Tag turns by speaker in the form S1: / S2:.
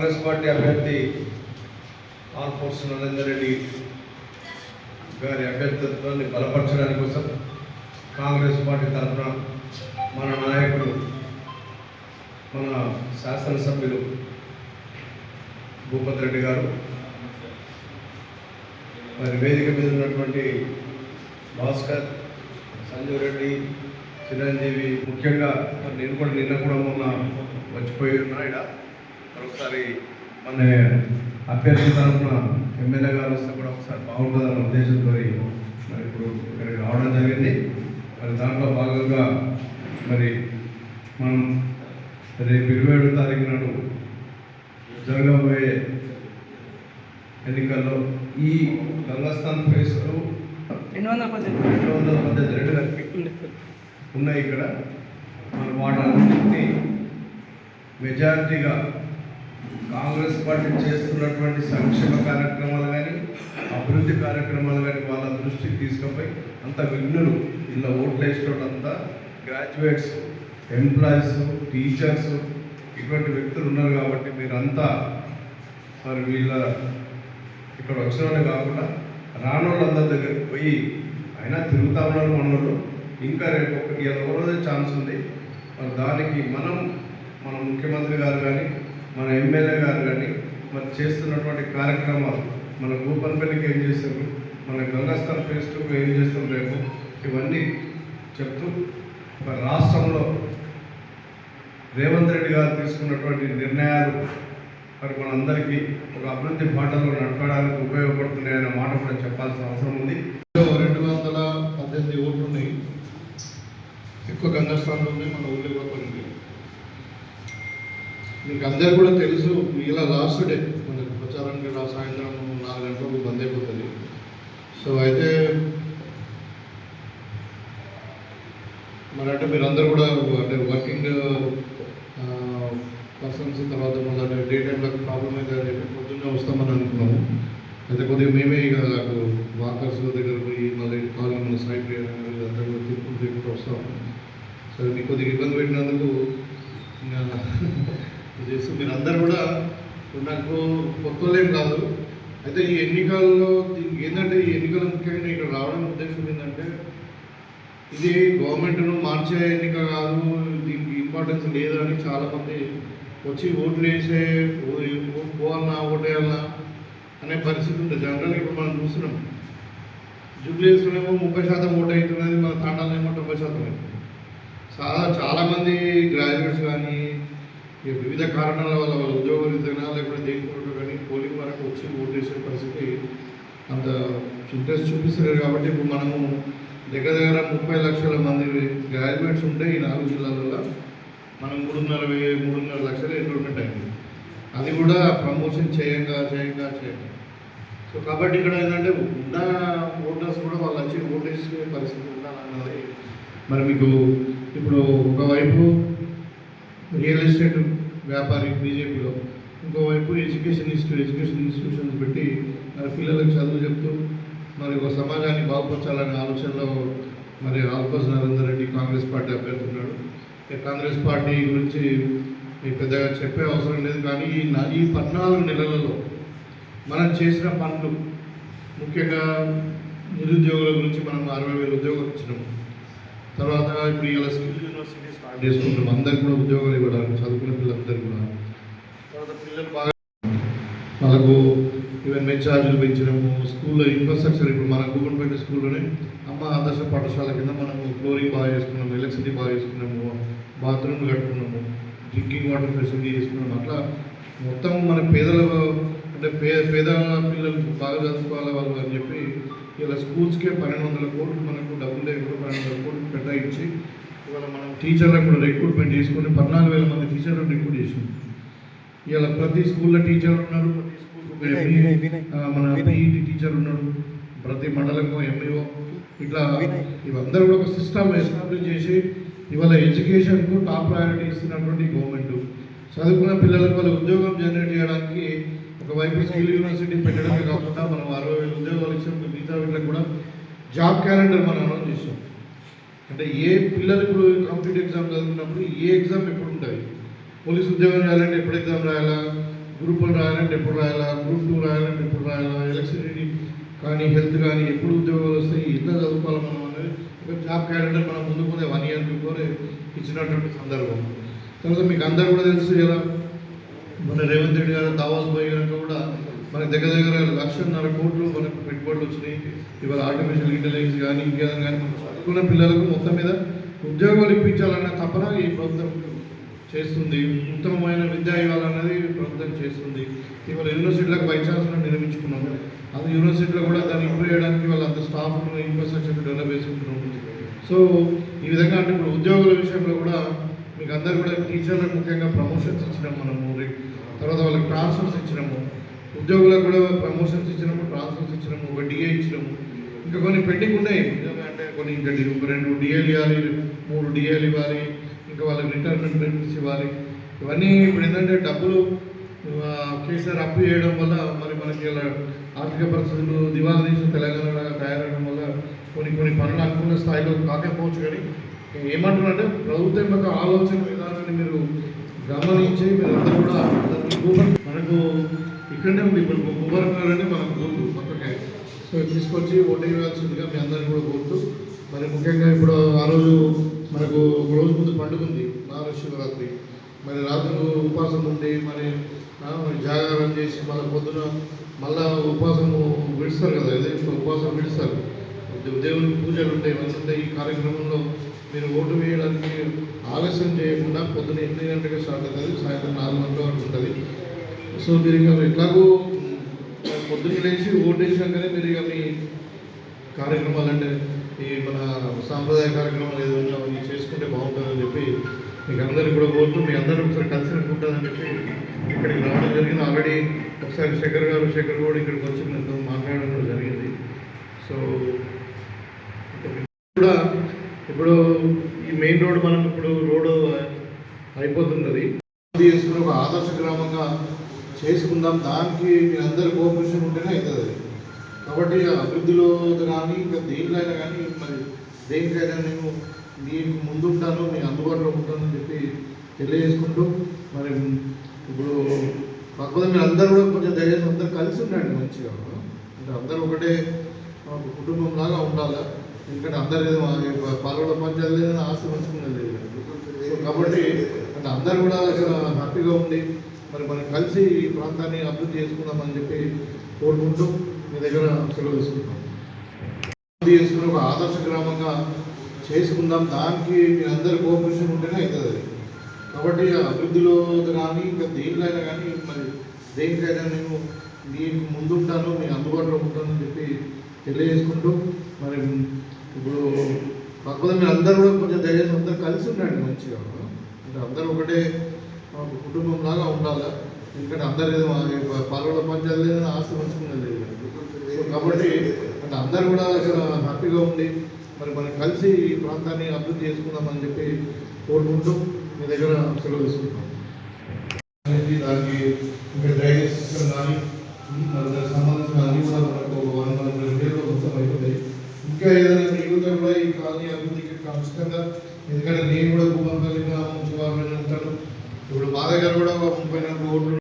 S1: Congress party అభ్యర్థి ఆల్ఫోర్స్ నరేందర్ రెడ్డి గారి అభ్యర్థిత్వాన్ని బలపరచడానికి కోసం కాంగ్రెస్ పార్టీ తరఫున మన నాయకుడు మన శాసనసభ్యులు భూపతి రెడ్డి గారు, మరి వేదిక మీద ఉన్నటువంటి భాస్కర్, సంజీవ్ రెడ్డి, చిరంజీవి, ముఖ్యంగా నేను కూడా నిన్న కూడా మొన్న వచ్చిపోయి ఉన్నా. ఇక్కడ మరొకసారి మన అభ్యర్థి తరఫున ఎమ్మెల్యే గారు వస్తే కూడా ఒకసారి బాగుంటుందన్న ఉద్దేశంతో మరి ఇప్పుడు ఇక్కడికి రావడం జరిగింది. మరి దాంట్లో భాగంగా మరి మనం రేపు 27వ తారీఖు నాడు జరగబోయే ఎన్నికల్లో ఈ గంగాస్థాన్ ఫేస్ 218 ఉన్నాయి. ఇక్కడ మరి వాటన్నింటినీ మెజారిటీగా కాంగ్రెస్ పార్టీ చేస్తున్నటువంటి సంక్షేమ కార్యక్రమాలు కానీ అభివృద్ధి కార్యక్రమాలు కానీ వాళ్ళ దృష్టికి తీసుకుపోయి అంత విఘ్నులు ఇలా ఓట్లు వేసేటోళ్ళంతా గ్రాడ్యుయేట్స్, ఎంప్లాయీస్, టీచర్స్, ఇటువంటి వ్యక్తులు ఉన్నారు. కాబట్టి మీరంతా మరి వీళ్ళ ఇక్కడ వచ్చిన వాళ్ళు కాకుండా రానోళ్ళందరి దగ్గరికి పోయి అయినా తిరుగుతా ఉన్నారు మన వాళ్ళు. ఇంకా రేపు ఒక రోజే ఛాన్స్ ఉంది. మరి దానికి మన ముఖ్యమంత్రి గారు కానీ మన ఎమ్మెల్యే గారు కానీ మరి చేస్తున్నటువంటి కార్యక్రమాలు, మన భూపన్పల్లికి ఏం చేస్తారు, మన గంగాస్థాన్ ఫేస్ 2 ఏం చేస్తాం రేపు, ఇవన్నీ చెప్తూ మరి రాష్ట్రంలో రేవంత్ రెడ్డి గారు తీసుకున్నటువంటి నిర్ణయాలు మరి మనందరికీ ఒక అభివృద్ధి బాటలో నడపడానికి ఉపయోగపడుతున్నాయనే మాట కూడా చెప్పాల్సిన అవసరం ఉంది. 218 ఓట్లు ఉన్నాయి. ఎక్కువ గంగాస్థాన్లో ఉన్నాయి, మన ఊళ్ళో కూడా కొన్ని. మీకు అందరు కూడా తెలుసు, ఇలా లాస్ట్ డే మనకు ప్రచారానికి సాయంత్రం 4 గంటలకు బంద్ అయిపోతుంది. సో అయితే మరి అంటే మీరందరూ కూడా అంటే వర్కింగ్ పర్సన్స్, తర్వాత మళ్ళీ డే టైంలో ప్రాబ్లం అయితే అని చెప్పి పొద్దున్నే వస్తామని అనుకున్నాము. అయితే కొద్దిగా మేమే ఇక నాకు వాకర్స్ దగ్గర పోయి మళ్ళీ కాలేజ్ మన సైట్ అంతా కూడా తిప్పుకుంటూ వస్తాము. సరే మీకు కొద్దిగా ఇబ్బంది పెట్టినందుకు చేస్తూ మీరందరూ కూడా నాకు కొత్తలేం కాదు. అయితే ఈ ఎన్నికల్లో దీనికి ఏంటంటే ఈ ఎన్నికలు ముఖ్యంగా ఇక్కడ రావడం ఉద్దేశం ఏంటంటే ఇది గవర్నమెంట్ను మార్చే ఎన్నిక కాదు, దీనికి ఇంపార్టెన్స్ లేదు అని చాలామంది వచ్చి ఓట్లు వేసే పోవాలన్నా ఓటేయాలన్నా అనే పరిస్థితి ఉంటుంది. జనరల్గా ఇప్పుడు మనం చూస్తున్నాం, జూబ్లీస్లోనేమో 30% ఓటు అవుతున్నది, మన తాండాలనేమో 90% అవుతుంది. చాలామంది గ్రాడ్యుయేట్స్ కానీ వివిధ కారణాల వల్ల వాళ్ళ ఉద్యోగరీత్యా లేకపోతే దేని కొరకు కానీ పోలింగ్ వరకు వచ్చి ఓటు వేసే పరిస్థితి అంత ఇంట్రెస్ట్ చూపిస్తున్నారు. కాబట్టి ఇప్పుడు మనము దగ్గర 30 లక్షల మంది గ్రాడ్యుయేట్స్ ఉంటే ఈ 4 జిల్లాలలో మనం 3.5 లక్షల ఎన్రోల్మెంట్ అయింది. అది కూడా ప్రమోషన్ చేయంగా. సో కాబట్టి ఇక్కడ ఏంటంటే ఉన్న ఓటర్స్ కూడా వాళ్ళు వచ్చి ఓటేసే పరిస్థితి ఉండాలన్నది. మరి మీకు ఇప్పుడు ఒకవైపు రియల్ ఎస్టేట్ వ్యాపారి బీజేపీలో, ఇంకోవైపు ఎడ్యుకేషన్ ఇన్స్టిట్యూషన్స్ పెట్టి మరి పిల్లలకు చదువు చెప్తూ మరి ఒక సమాజాన్ని బాగుపరచాలనే ఆలోచనలో మరి ఆల్ఫోర్స్ నరేందర్ రెడ్డి కాంగ్రెస్ పార్టీ అభ్యర్థి ఉన్నాడు. కాంగ్రెస్ పార్టీ గురించి పెద్దగా చెప్పే అవసరం లేదు. కానీ ఈ 14 నెలలలో మనం చేసిన పనులు, ముఖ్యంగా నిరుద్యోగుల గురించి మనం 60,000 ఉద్యోగాలు ఇచ్చినాము. తర్వాత ఇప్పుడు ఇలా స్కిల్ యూనివర్సిటీ స్టార్ట్ చేసుకుంటాం, అందరికి కూడా ఉద్యోగాలు ఇవ్వడానికి, చదువుకునే పిల్లలందరికీ కూడా. తర్వాత పిల్లలు బాగా వాళ్ళకు ఈవెన్ మెయిన్ ఛార్జీలు పెంచినాము. స్కూల్లో ఇన్ఫ్రాస్ట్రక్చర్ ఇప్పుడు మన గూగుల్పేట స్కూల్లోనే అమ్మ ఆదర్శ పాఠశాల కింద మనము ఫ్లోరింగ్ బాగా చేసుకున్నాము, ఎలక్ట్రిసిటీ బాగా చేసుకున్నాము, బాత్రూమ్లు కట్టుకున్నాము, డ్రింకింగ్ వాటర్ ఫెసిలిటీ చేసుకున్నాము. అట్లా మొత్తం మన పేదల అంటే పేద పిల్లలు బాగా చదువుకోవాలి వాళ్ళు అని చెప్పి ఇలా స్కూల్స్కే 1200 కోట్లు మనకు డబ్బులు లేకుండా 1200 కోట్లు కేటాయించి ఇవాళ మనం టీచర్లకు కూడా రిక్రూట్మెంట్ చేసుకుని 14,000 మంది టీచర్లను రిక్రూట్ చేసినాం. ఇవాళ ప్రతి స్కూల్లో టీచర్ ఉన్నారు, ప్రతి స్కూల్కి మన పీఈటీ టీచర్ ఉన్నాడు, ప్రతి మండలంలో ఎంఈఓ. ఇట్లా ఇవందరూ కూడా ఒక సిస్టమ్ ఎస్టాబ్లిష్ చేసి ఇవాళ ఎడ్యుకేషన్కు టాప్ ప్రయారిటీ ఇస్తున్నటువంటి గవర్నమెంట్. చదువుకున్న పిల్లలకు వాళ్ళ ఉద్యోగం జనరేట్ చేయడానికి ఒకవైపు స్కిల్ యూనివర్సిటీ పెట్టడమే కాకుండా మనం 60,000 ఉద్యోగాలు ఇచ్చాం. మిగతా వీళ్ళకి కూడా జాబ్ క్యాలెండర్ మనం అనౌన్స్ చేస్తాం. అంటే ఏ పిల్లలు ఇప్పుడు కాంపిటేటివ్ ఎగ్జామ్ చదువుతున్నప్పుడు ఏ ఎగ్జామ్ ఎప్పుడు ఉంటుంది, పోలీస్ ఉద్యోగం చేయాలంటే ఎప్పుడు ఎగ్జామ్ రాయాలా, గ్రూప్ 1 రాయాలంటే ఎప్పుడు రాయాలా, గ్రూప్ 2 రాయాలంటే ఎప్పుడు రాయాలా, ఎలక్ట్రిసిటీ కానీ హెల్త్ కానీ ఎప్పుడు ఉద్యోగాలు వస్తాయి, ఎట్లా చదువుకోవాలి మనం అనేది ఒక జాబ్ క్యాలెండర్ మనం ముందుకునే 1 ఇయర్ బిఫోర్ ఇచ్చినటువంటి సందర్భం. తర్వాత మీకు అందరూ కూడా తెలుసు కదా, మన రేవంత్ రెడ్డి గారు దావాస్ పోయినాక కూడా మనకి దగ్గర 1,50,000 కోట్లు మనకు పెట్టుబడులు వచ్చినాయి. ఇవాళ ఆర్టిఫిషియల్ ఇంటెలిజెన్స్ కానీ ఇంకేదైనా కానీ మనం చదువుకున్న పిల్లలకు మొత్తం మీద ఉద్యోగాలు ఇప్పించాలన్న తపన ఈ ప్రభుత్వం చేస్తుంది. ఉత్తమమైన విద్య ఇవ్వాలన్నది ప్రభుత్వం చేస్తుంది. ఇవాళ యూనివర్సిటీలకు వైస్ ఛాన్సలర్ నిర్మించుకున్నాము. అది యూనివర్సిటీలో కూడా దాన్ని ఇంప్రూవ్ చేయడానికి వాళ్ళు అంత స్టాఫ్ను ఇన్ఫ్రాస్ట్రక్చర్ డెవలప్ చేసుకుంటున్నాము. సో ఈ విధంగా అంటే ఇప్పుడు ఉద్యోగుల విషయంలో కూడా మీకు అందరూ కూడా టీచర్లకు ముఖ్యంగా ప్రమోషన్స్ ఇచ్చినాము మనము. తర్వాత వాళ్ళకి ట్రాన్స్ఫర్స్ ఇచ్చినాము. ఉద్యోగులకు కూడా ప్రమోషన్స్ ఇచ్చినాము, ట్రాన్స్ఫర్స్ ఇచ్చినాము, ఒక డిఏ ఇచ్చినాము. ఇంకా కొన్ని పెండింగ్ ఉన్నాయి అంటే కొన్ని ఇంకా 2 డిఏలు ఇవ్వాలి, 3 డిఏలు ఇవ్వాలి, ఇంకా వాళ్ళకి రిటైర్మెంట్ బెనిఫిట్స్ ఇవ్వాలి. ఇవన్నీ ఇప్పుడు ఏంటంటే డబ్బులు కేసీఆర్ అప్పు చేయడం వల్ల మరి మనకి ఇలా ఆర్థిక పరిస్థితులు దివాలా తీసిన తెలంగాణలాగా తయారవడం వల్ల కొన్ని పనులు అనుకున్న స్థాయిలో కాకపోవచ్చు. కానీ ఏమంటున్నారంటే ప్రభుత్వం యొక్క ఆలోచన విధానాన్ని మీరు గమనించి మీరు అందరూ కూడా మనకు ఇక్కడనే ఉంది. ఇప్పుడు గుబర్నర్ మనకు గుర్తు పక్కకే, సో తీసుకొచ్చి ఓటు వేయాల్సిందిగా మీ అందరినీ కూడా కోరుతూ మరి ముఖ్యంగా ఇప్పుడు ఆ రోజు మనకు ఒక రోజు ముందు పండుగ ఉంది, మహాశివరాత్రి. మరి రాత్రులు ఉపవాసం ఉండి మరి జాగారం చేసి మళ్ళీ పొద్దున మళ్ళా ఉపవాసము విడుస్తారు కదా, అదే ఉపవాసం విడుస్తారు, దేవునికి పూజలు ఉంటాయి, ఇవన్నీ ఉంటాయి. ఈ కార్యక్రమంలో మీరు ఓటు వేయడానికి ఆలస్యం చేయకుండా పొద్దున 8 గంటలకు స్టార్ట్ అవుతుంది, సాయంత్రం 4 గంటల వరకు ఉంటుంది. సో మీరు ఇక ఎట్లాగో పొద్దున్న లేచి ఓటు వేసినాకనే మీరు ఇక మీ కార్యక్రమాలు అంటే ఈ మన సాంప్రదాయ కార్యక్రమాలు ఏదైనా అవి చేసుకుంటే బాగుంటుందని చెప్పి మీకు అందరికీ కూడా కోరుతూ మీ అందరూ ఒకసారి కలిసినట్టు ఉంటుందని చెప్పి ఇక్కడికి రావడం జరిగింది. ఆల్రెడీ ఒకసారి శేఖర్ కూడా ఇక్కడికి వచ్చి మీతో మాట్లాడడం జరిగింది. సో కూడా ఇప్పుడు ఈ మెయిన్ రోడ్ మనం ఇప్పుడు రోడ్డు అయిపోతున్నది, తీసుకుని ఒక ఆదర్శ గ్రామంగా చేసుకుందాం. దానికి మీ అందరి కోఆపరేషన్ ఉంటేనే అవుతుంది. కాబట్టి అభివృద్ధిలో కానీ ఇంకా దేంట్లో అయినా కానీ మరి దేనికైనా నేను మీకు ముందుంటాను, మీ అందుబాటులో ఉంటానని చెప్పి తెలియజేసుకుంటూ మరి ఇప్పుడు కాకపోతే మీరు అందరూ కూడా కొంచెం దయచేసి అందరూ కలిసి ఉండండి మంచిగా. అంటే అందరూ ఒకటే కుటుంబం లాగా ఉండాలి. ఎందుకంటే అందరు పాల్గొన పంచాయతీ లేదని ఆస్తి పంచుకునేది లేదు. సో కాబట్టి అంటే అందరూ కూడా హ్యాపీగా ఉండి మరి మనం కలిసి ఈ ప్రాంతాన్ని అభివృద్ధి చేసుకుందామని చెప్పి కోరుకుంటూ మీ దగ్గర సెలవు తీసుకుంటాం. అభివృద్ధి చేసుకుని ఒక ఆదర్శ గ్రామంగా చేసుకుందాం. దానికి మీ అందరి కోఆపరేషన్ ఉంటేనే అవుతుంది. కాబట్టి అభివృద్ధిలో కానీ ఇంకా దేంట్లో అయినా కానీ మరి దేనికైనా నేను మీకు ముందుంటాను, మీ అందుబాటులో ఉంటానని చెప్పి తెలియజేసుకుంటూ మరి ఇప్పుడు కాకపోతే మీరు అందరూ కూడా కొంచెం దయచేసి అందరూ కలిసి ఉండండి మంచిగా. అంటే అందరూ ఒకటే కుటుంబం లాగా ఉండాలి. ఎందుకంటే అందరు పాల్గొన పంచాయతీ లేదని ఆస్తి పంచుకునేది లేదు. సో కాబట్టి అంటే అందరూ కూడా హ్యాపీగా ఉండి మరి మనం కలిసి ఈ ప్రాంతాన్ని అభివృద్ధి చేసుకుందామని చెప్పి కోరుకుంటూ మీ దగ్గర సెలవు తీసుకుంటాం. దానికి ఇంకా డ్రైనేజ్ సిస్టమ్ కానీ దానికి సంబంధించిన అన్ని కూడా మనకు 100 రోజుల్లో మొత్తం అయిపోతాయి. ఇంకా ఏదైనా మిగిలితే కూడా ఈ కాలనీ అభివృద్ధికి ఖచ్చితంగా, ఎందుకంటే నేను కూడా భూమంపల్లి గ్రామం శివారు ఉంటాను. ఇప్పుడు మా దగ్గర కూడా 34 ఓట్లు